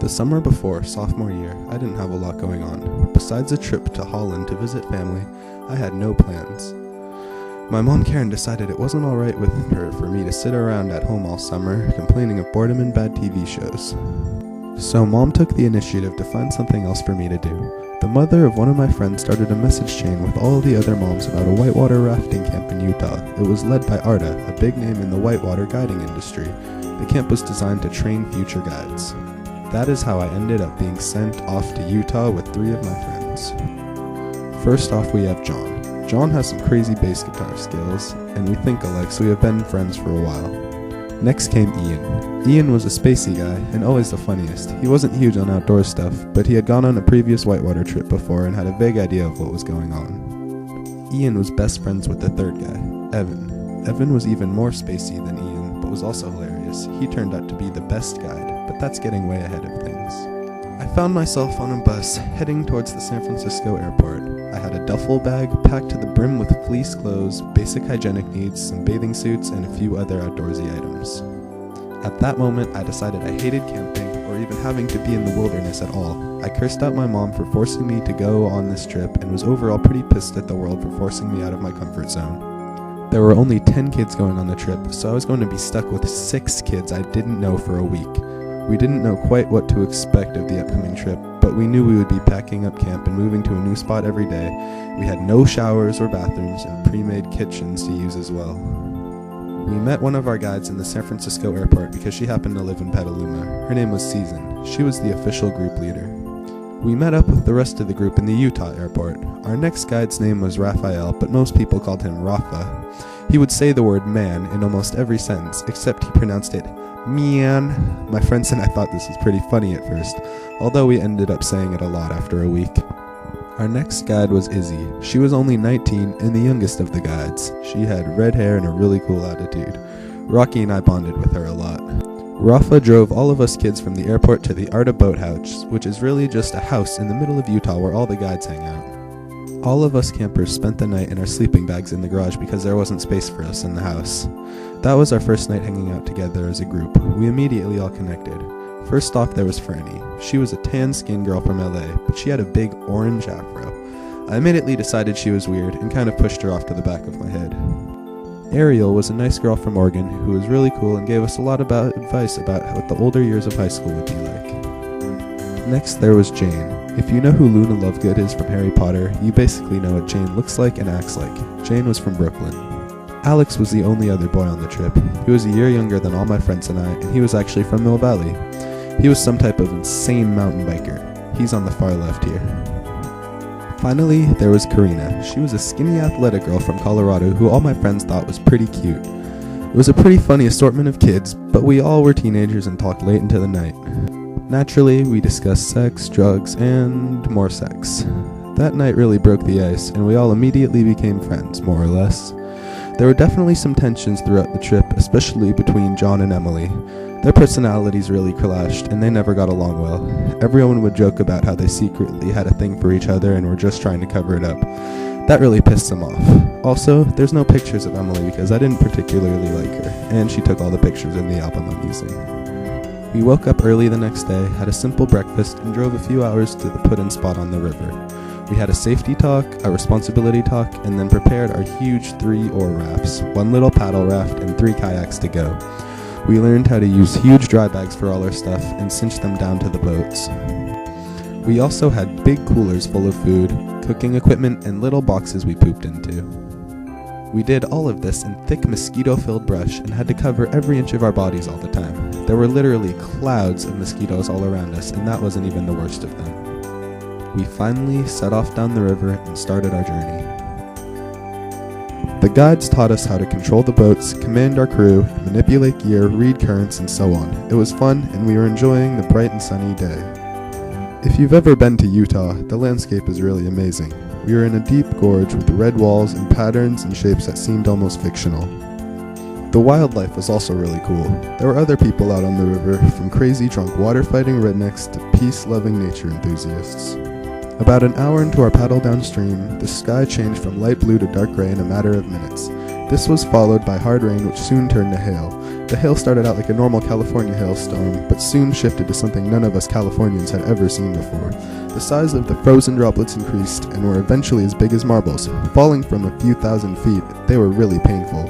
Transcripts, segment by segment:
The summer before sophomore year, I didn't have a lot going on. Besides a trip to Holland to visit family, I had no plans. My mom Karen decided it wasn't alright with her for me to sit around at home all summer, complaining of boredom and bad TV shows. So Mom took the initiative to find something else for me to do. The mother of one of my friends started a message chain with all the other moms about a whitewater rafting camp in Utah. It was led by Arda, a big name in the whitewater guiding industry. The camp was designed to train future guides. That is how I ended up being sent off to Utah with 3 of my friends. First off, we have John. John has some crazy bass guitar skills, and we think alike, so we have been friends for a while. Next came Ian. Ian was a spacey guy, and always the funniest. He wasn't huge on outdoor stuff, but he had gone on a previous whitewater trip before and had a vague idea of what was going on. Ian was best friends with the third guy, Evan. Evan was even more spacey than Ian, but was also hilarious. He turned out to be the best guide, but that's getting way ahead of things. I found myself on a bus heading towards the San Francisco airport. I had a duffel bag packed to the brim with fleece clothes, basic hygienic needs, some bathing suits, and a few other outdoorsy items. At that moment, I decided I hated camping or even having to be in the wilderness at all. I cursed out my mom for forcing me to go on this trip and was overall pretty pissed at the world for forcing me out of my comfort zone. There were only 10 kids going on the trip, so I was going to be stuck with 6 kids I didn't know for a week. We didn't know quite what to expect of the upcoming trip, but we knew we would be packing up camp and moving to a new spot every day. We had no showers or bathrooms and pre-made kitchens to use as well. We met one of our guides in the San Francisco airport because she happened to live in Petaluma. Her name was Season. She was the official group leader. We met up with the rest of the group in the Utah airport. Our next guide's name was Raphael, but most people called him Rafa. He would say the word man in almost every sentence, except he pronounced it man. My friends and I thought this was pretty funny at first, although we ended up saying it a lot after a week. Our next guide was Izzy. She was only 19 and the youngest of the guides. She had red hair and a really cool attitude. Rocky and I bonded with her a lot. Rafa drove all of us kids from the airport to the Arda Boathouse, which is really just a house in the middle of Utah where all the guides hang out. All of us campers spent the night in our sleeping bags in the garage because there wasn't space for us in the house. That was our first night hanging out together as a group. We immediately all connected. First off, there was Franny. She was a tan-skinned girl from LA, but she had a big orange afro. I immediately decided she was weird and kind of pushed her off to the back of my head. Ariel was a nice girl from Oregon who was really cool and gave us a lot of advice about what the older years of high school would be like. Next, there was Jane. If you know who Luna Lovegood is from Harry Potter, you basically know what Jane looks like and acts like. Jane was from Brooklyn. Alex was the only other boy on the trip. He was a year younger than all my friends and I, and he was actually from Mill Valley. He was some type of insane mountain biker. He's on the far left here. Finally, there was Karina. She was a skinny athletic girl from Colorado who all my friends thought was pretty cute. It was a pretty funny assortment of kids, but we all were teenagers and talked late into the night. Naturally, we discussed sex, drugs, and more sex. That night really broke the ice, and we all immediately became friends, more or less. There were definitely some tensions throughout the trip, especially between John and Emily. Their personalities really clashed, and they never got along well. Everyone would joke about how they secretly had a thing for each other and were just trying to cover it up. That really pissed them off. Also, there's no pictures of Emily because I didn't particularly like her, and she took all the pictures in the album I'm using. We woke up early the next day, had a simple breakfast, and drove a few hours to the put-in spot on the river. We had a safety talk, a responsibility talk, and then prepared our huge 3-oar rafts, 1 little paddle raft, and 3 kayaks to go. We learned how to use huge dry bags for all our stuff and cinch them down to the boats. We also had big coolers full of food, cooking equipment, and little boxes we pooped into. We did all of this in thick mosquito-filled brush and had to cover every inch of our bodies all the time. There were literally clouds of mosquitoes all around us, and that wasn't even the worst of them. We finally set off down the river and started our journey. The guides taught us how to control the boats, command our crew, manipulate gear, read currents, and so on. It was fun, and we were enjoying the bright and sunny day. If you've ever been to Utah, the landscape is really amazing. We were in a deep gorge with red walls and patterns and shapes that seemed almost fictional. The wildlife was also really cool. There were other people out on the river, from crazy drunk water-fighting rednecks to peace-loving nature enthusiasts. About an hour into our paddle downstream, the sky changed from light blue to dark gray in a matter of minutes. This was followed by hard rain, which soon turned to hail. The hail started out like a normal California hailstorm, but soon shifted to something none of us Californians had ever seen before. The size of the frozen droplets increased and were eventually as big as marbles. Falling from a few thousand feet, they were really painful.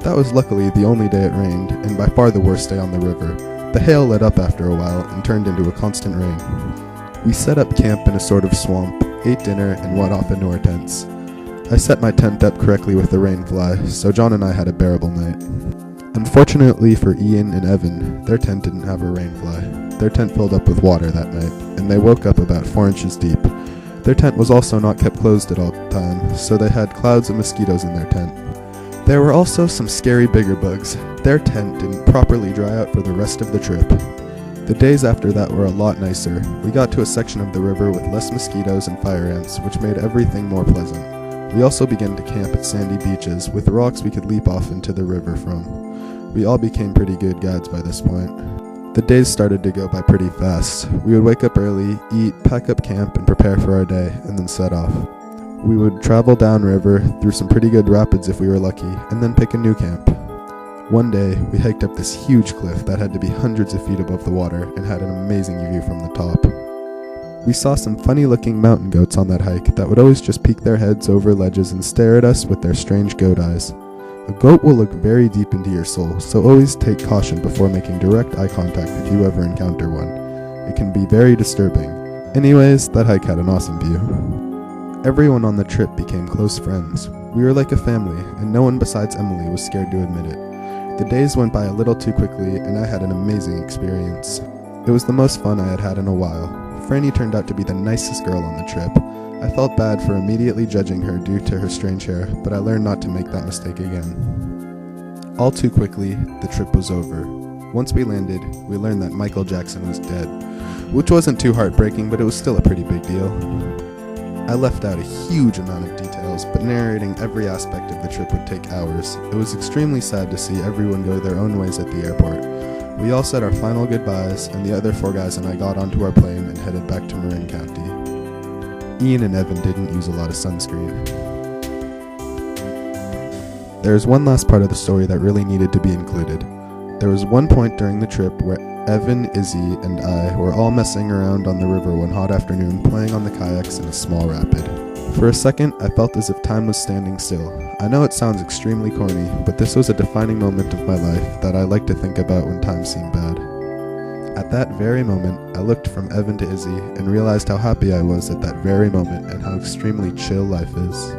That was luckily the only day it rained, and by far the worst day on the river. The hail let up after a while and turned into a constant rain. We set up camp in a sort of swamp, ate dinner, and went off into our tents. I set my tent up correctly with the rainfly, so John and I had a bearable night. Unfortunately for Ian and Evan, their tent didn't have a rainfly. Their tent filled up with water that night, and they woke up about 4 inches deep. Their tent was also not kept closed at all times, so they had clouds of mosquitoes in their tent. There were also some scary bigger bugs. Their tent didn't properly dry out for the rest of the trip. The days after that were a lot nicer. We got to a section of the river with less mosquitoes and fire ants, which made everything more pleasant. We also began to camp at sandy beaches with rocks we could leap off into the river from. We all became pretty good guides by this point. The days started to go by pretty fast. We would wake up early, eat, pack up camp, and prepare for our day, and then set off. We would travel downriver through some pretty good rapids if we were lucky, and then pick a new camp. One day, we hiked up this huge cliff that had to be hundreds of feet above the water and had an amazing view from the top. We saw some funny-looking mountain goats on that hike that would always just peek their heads over ledges and stare at us with their strange goat eyes. A goat will look very deep into your soul, so always take caution before making direct eye contact if you ever encounter one. It can be very disturbing. Anyways, that hike had an awesome view. Everyone on the trip became close friends. We were like a family, and no one besides Emily was scared to admit it. The days went by a little too quickly, and I had an amazing experience. It was the most fun I had had in a while. Franny turned out to be the nicest girl on the trip. I felt bad for immediately judging her due to her strange hair, but I learned not to make that mistake again. All too quickly, the trip was over. Once we landed, we learned that Michael Jackson was dead, which wasn't too heartbreaking, but it was still a pretty big deal. I left out a huge amount of details, but narrating every aspect of the trip would take hours. It was extremely sad to see everyone go their own ways at the airport. We all said our final goodbyes, and the other 4 guys and I got onto our plane and headed back to Marin County. Ian and Evan didn't use a lot of sunscreen. There's one last part of the story that really needed to be included. There was one point during the trip where Evan, Izzy, and I were all messing around on the river one hot afternoon playing on the kayaks in a small rapid. For a second, I felt as if time was standing still. I know it sounds extremely corny, but this was a defining moment of my life that I like to think about when times seem bad. At that very moment, I looked from Evan to Izzy and realized how happy I was at that very moment and how extremely chill life is.